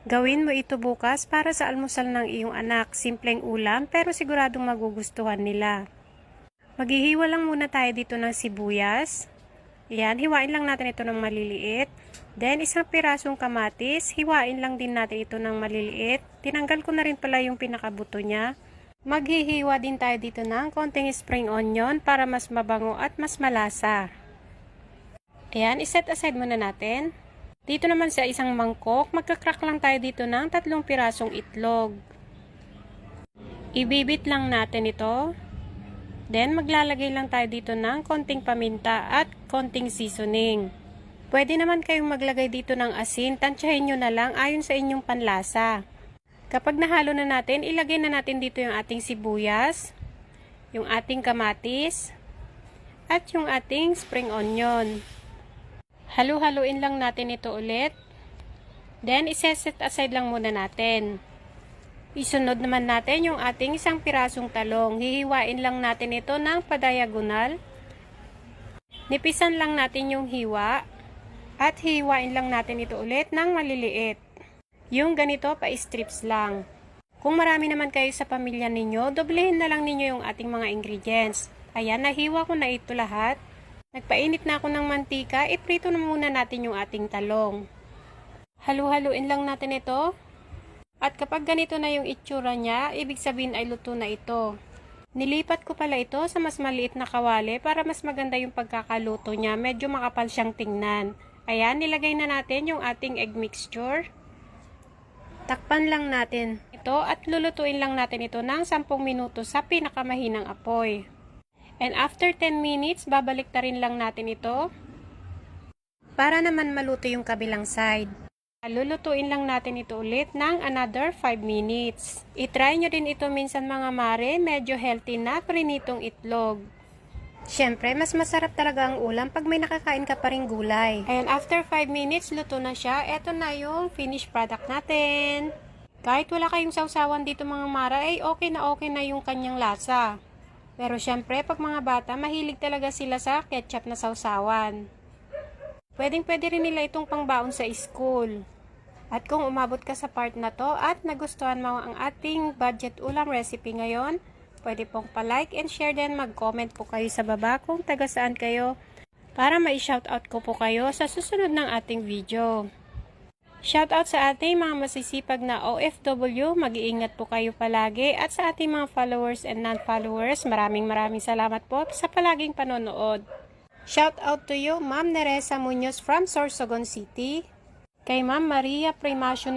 Gawin mo ito bukas para sa almusal ng iyong anak. Simpleng ulam pero siguradong magugustuhan nila. Maghihiwa lang muna tayo dito ng sibuyas. Ayan, hiwain lang natin ito ng maliliit. Then, isang pirasong kamatis, hiwain lang din natin ito ng maliliit. Tinanggal ko na rin pala yung pinakabuto niya. Maghihiwa din tayo dito ng konting spring onion para mas mabango at mas malasa. Ayan, iset aside muna natin. Dito naman sa isang mangkok, magkakrak lang tayo dito ng 3 pirasong itlog. Ibibit lang natin ito. Then, maglalagay lang tayo dito ng konting paminta at konting seasoning. Pwede naman kayong maglagay dito ng asin, tansyahin nyo na lang ayon sa inyong panlasa. Kapag nahalo na natin, ilagay na natin dito yung ating sibuyas, yung ating kamatis, at yung ating spring onion. Halu-haluin lang natin ito ulit. Then, iseset aside lang muna natin. Isunod naman natin yung ating isang pirasong talong. Hihiwain lang natin ito ng padiagonal. Nipisan lang natin yung hiwa. At hihiwain lang natin ito ulit ng maliliit. Yung ganito pa strips lang. Kung marami naman kayo sa pamilya ninyo, doblehin na lang ninyo yung ating mga ingredients. Ayan, nahiwa ko na ito lahat. Nagpainit na ako ng mantika, iprito na muna natin yung ating talong. Halu-haluin lang natin ito. At kapag ganito na yung itsura niya, ibig sabihin ay luto na ito. Nilipat ko pala ito sa mas maliit na kawali para mas maganda yung pagkakaluto niya. Medyo makapal siyang tingnan. Ayan, nilagay na natin yung ating egg mixture. Takpan lang natin ito at lulutuin lang natin ito ng 10 minuto sa pinakamahinang apoy. And after 10 minutes, babalik ta rin lang natin ito para naman maluto yung kabilang side. Lulutuin lang natin ito ulit ng another 5 minutes. I-try nyo din ito minsan mga mare, medyo healthy na prinitong itlog. Siyempre, mas masarap talaga ang ulam pag may nakakain ka pa ring gulay. Ayan, after 5 minutes, luto na siya. Ito na yung finished product natin. Kahit wala kayong sausawan dito mga mara, ay okay na yung kanyang lasa. Pero syempre, pag mga bata, mahilig talaga sila sa ketchup na sausawan. Pwedeng-pwede rin nila itong pangbaon sa school. At kung umabot ka sa part na to at nagustuhan mo ang ating budget ulam recipe ngayon, pwede pong pa-like and share din, mag-comment po kayo sa baba kung taga saan kayo para ma-shoutout ko po kayo sa susunod ng ating video. Shoutout sa ating mga masisipag na OFW, mag-iingat po kayo palagi, at sa ating mga followers and non-followers, maraming salamat po sa palaging panonood. Shoutout to you, Ma'am Neresa Munoz from Sorsogon City, kay Ma'am Maria Primacio